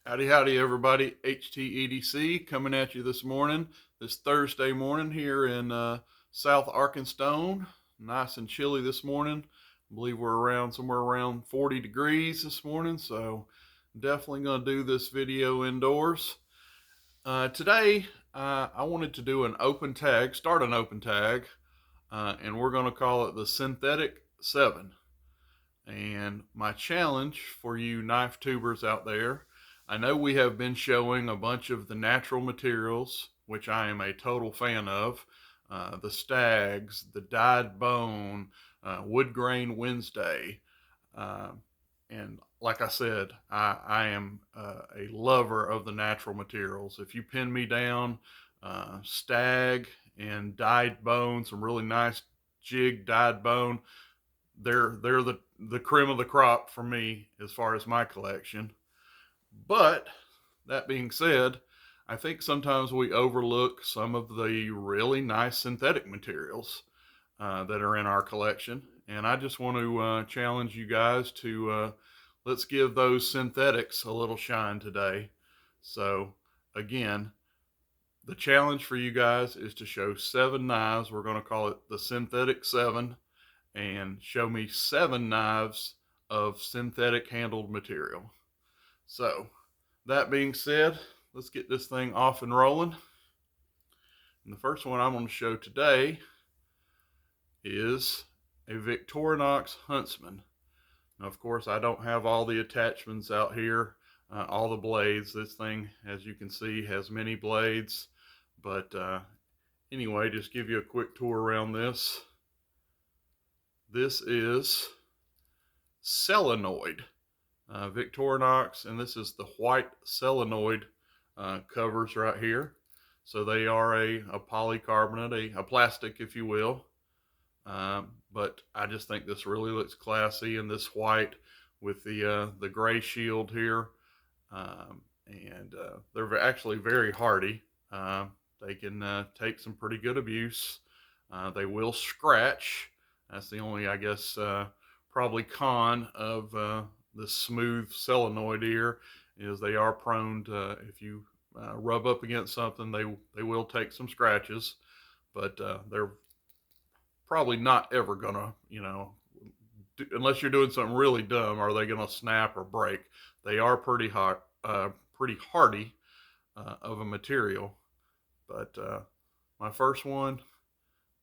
Howdy, howdy, everybody. HTEDC coming at you this morning, this Thursday morning here in South Arkansas. Nice and chilly this morning. I believe we're around somewhere around 40 degrees this morning, so definitely going to do this video indoors. Today, I wanted to do start an open tag, and we're going to call it the Synthetic 7. And my challenge for you knife tubers out there, I know we have been showing a bunch of the natural materials, which I am a total fan of. The stags, the dyed bone, wood grain Wednesday. And like I said, I am a lover of the natural materials. If you pin me down, stag and dyed bone, some really nice jig dyed bone, they're the cream of the crop for me as far as my collection. But that being said, I think sometimes we overlook some of the really nice synthetic materials that are in our collection. And I just want to challenge you guys to let's give those synthetics a little shine today. So again, the challenge for you guys is to show 7 knives. We're going to call it the Synthetic 7, and show me 7 knives of synthetic handled material. So that being said, let's get this thing off and rolling. And the first one I'm going to show today is a Victorinox Huntsman. Now, of course, I don't have all the attachments out here, all the blades. This thing, as you can see, has many blades. But anyway, just give you a quick tour around this. This is Selenoid, Victorinox, and this is the white Selenoid covers right here. So they are a polycarbonate, a plastic, if you will. But I just think this really looks classy in this white with the gray shield here. And they're actually very hardy. They can take some pretty good abuse. They will scratch. That's the only, I guess, probably con of the smooth Selenoid here, is they are prone to, if you rub up against something, they will take some scratches. But they're probably not ever gonna, unless you're doing something really dumb, are they gonna snap or break. They are pretty hardy of a material. But my first one,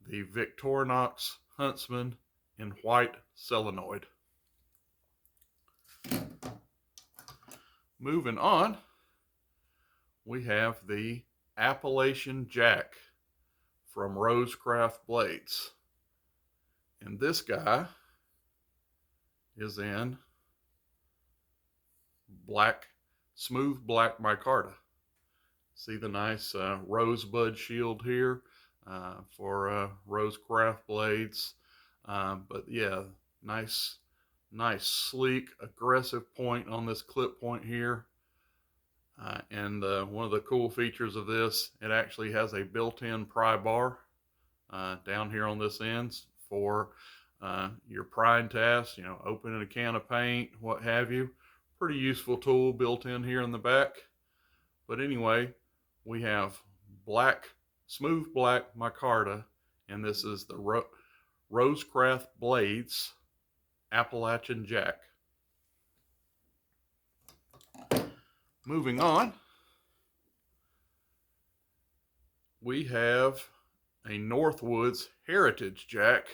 the Victorinox Huntsman in white Selenoid. Moving on, we have the Appalachian Jack from Rosecraft Blades. And this guy is in black, smooth black micarta. See the nice rosebud shield here for Rosecraft blades. But yeah, nice, sleek, aggressive point on this clip point here. And one of the cool features of this, it actually has a built-in pry bar down here on this end for your prying tasks, opening a can of paint, what have you. Pretty useful tool built in here in the back. But anyway, we have black, smooth black micarta, and this is the Rosecraft Blades Appalachian Jack. Moving on, we have a Northwoods Heritage Jack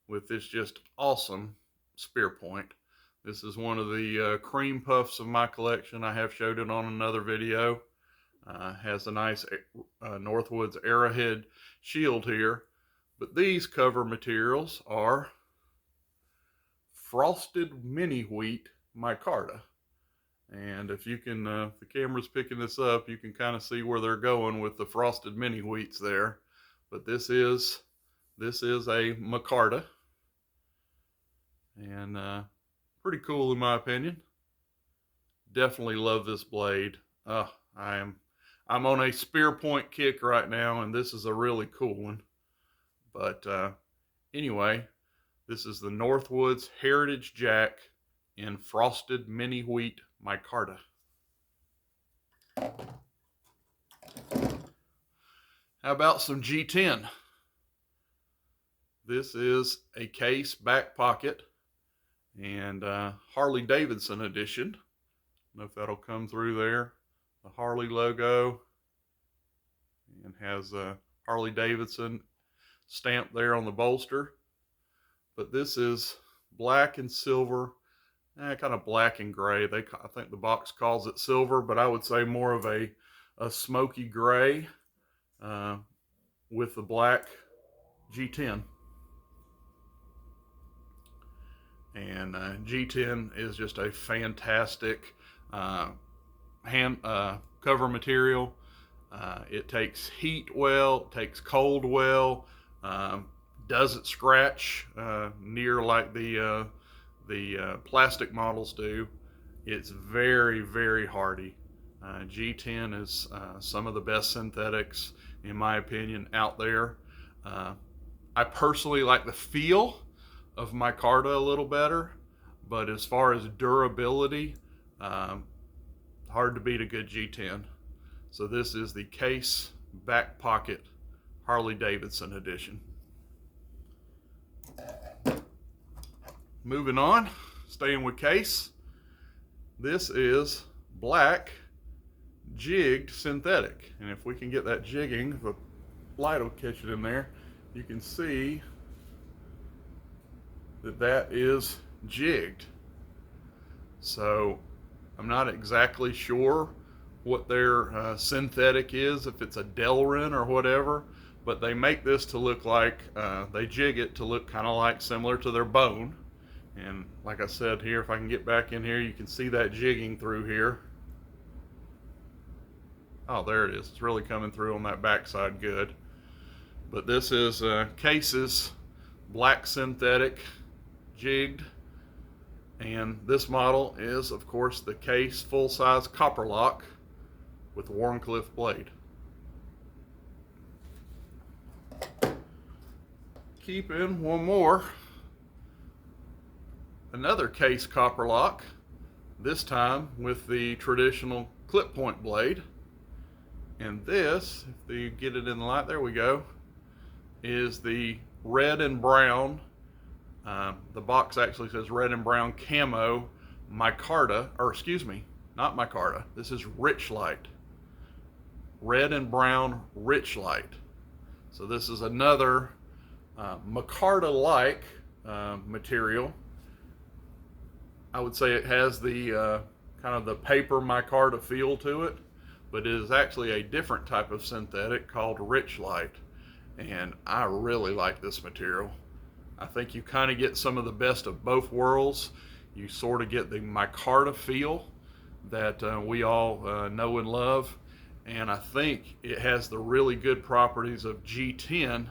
with this just awesome spear point. This is one of the cream puffs of my collection. I have showed it on another video. Has a nice Northwoods arrowhead shield here. But these cover materials are frosted mini wheat micarta. And if you can, if the camera's picking this up, you can kind of see where they're going with the frosted mini wheats there. But this is a micarta, and pretty cool in my opinion. Definitely love this blade. I'm on a spear point kick right now, and this is a really cool one. But anyway, this is the Northwoods Heritage Jack in frosted mini wheat micarta. How about some G10? This is a case back pocket and HarleyDavidson Edition. I don't know if that'll come through there. The Harley logo, and has a HarleyDavidson stamp there on the bolster. But this is black and silver, kind of black and gray. I think the box calls it silver, but I would say more of a smoky gray with the black G10. And G10 is just a fantastic cover material. It takes heat well, takes cold well, doesn't scratch near like the plastic models do. It's very, very hardy. G10 is some of the best synthetics, in my opinion, out there. I personally like the feel of micarta a little better, but as far as durability, hard to beat a good G10. So this is the case back pocket HarleyDavidson Edition. Moving on, staying with case, this is black Jigged synthetic. And if we can get that jigging, the light will catch it in there, you can see that is jigged. So I'm not exactly sure what their synthetic is, if it's a Delin or whatever, but they make this to look like, they jig it to look kind of like similar to their bone. And like I said here, if I can get back in here, you can see that jigging through here. Oh, there it is. It's really coming through on that backside good. But this is Case's black synthetic jigged. And this model is, of course, the Case full-size copper lock with Wharncliffe blade. Keep in one more. Another Case copper lock, this time with the traditional clip point blade. And this, if you get it in the light, there we go, is the red and brown. The box actually says red and brown camo micarta, or excuse me, not micarta. This is rich light. Red and brown rich light. So this is another micarta-like material. I would say it has the kind of the paper micarta feel to it, but it is actually a different type of synthetic called rich light. And I really like this material. I think you kind of get some of the best of both worlds. You sort of get the micarta feel that we all know and love. And I think it has the really good properties of G10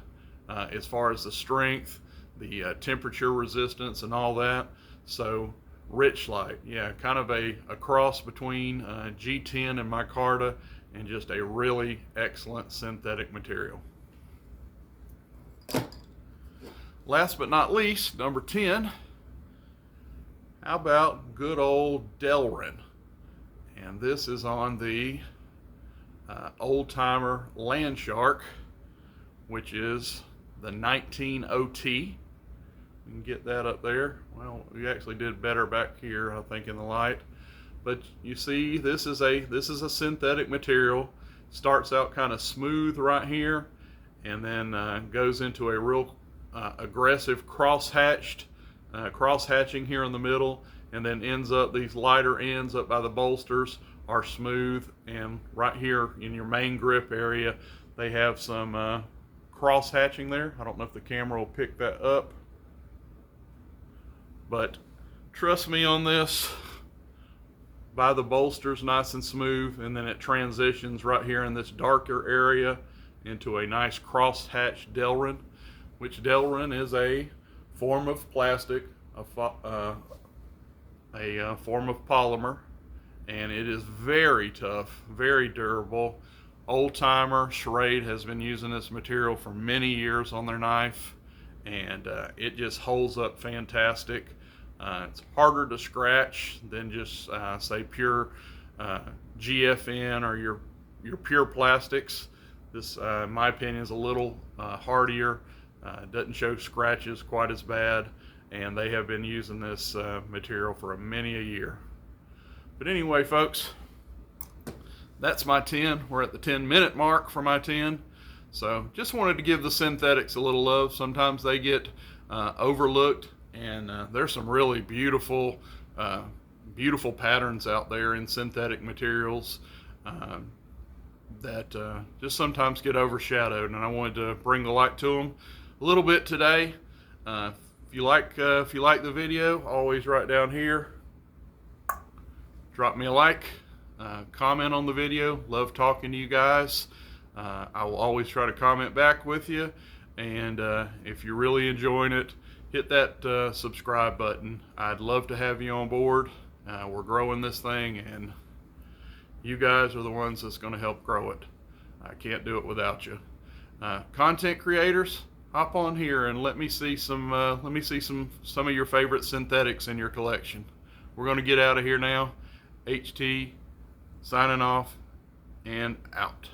as far as the strength, the temperature resistance and all that. So rich light, yeah, kind of a cross between G10 and micarta, and just a really excellent synthetic material. Last but not least, number 10, how about good old Delrin? And this is on the old timer Land Shark, which is the 19 OT. You can get that up there. Well, we actually did better back here, I think, in the light. But you see, this is a synthetic material. Starts out kind of smooth right here, and then goes into a real aggressive cross-hatching here in the middle, and then ends up, these lighter ends up by the bolsters are smooth, and right here in your main grip area, they have some cross-hatching there. I don't know if the camera will pick that up, but trust me on this, by the bolsters nice and smooth, and then it transitions right here in this darker area into a nice cross-hatched Delrin, which Delrin is a form of plastic, a form of polymer, and it is very tough, very durable. Old timer Schrade has been using this material for many years on their knife, and it just holds up fantastic. It's harder to scratch than just say pure GFN or your pure plastics. This, in my opinion, is a little hardier. Doesn't show scratches quite as bad, and they have been using this material for many a year. But anyway, folks, that's my 10. We're at the 10-minute mark for my 10. So just wanted to give the synthetics a little love. Sometimes they get overlooked, and there's some really beautiful beautiful patterns out there in synthetic materials that just sometimes get overshadowed, and I wanted to bring the light to them a little bit today. If you like the video, always right down here, drop me a like, comment on the video. Love talking to you guys. I will always try to comment back with you, and if you're really enjoying it, hit that subscribe button. I'd love to have you on board. We're growing this thing, and you guys are the ones that's going to help grow it. I can't do it without you. Content creators, hop on here and let me see some of your favorite synthetics in your collection. We're going to get out of here now. HT signing off and out.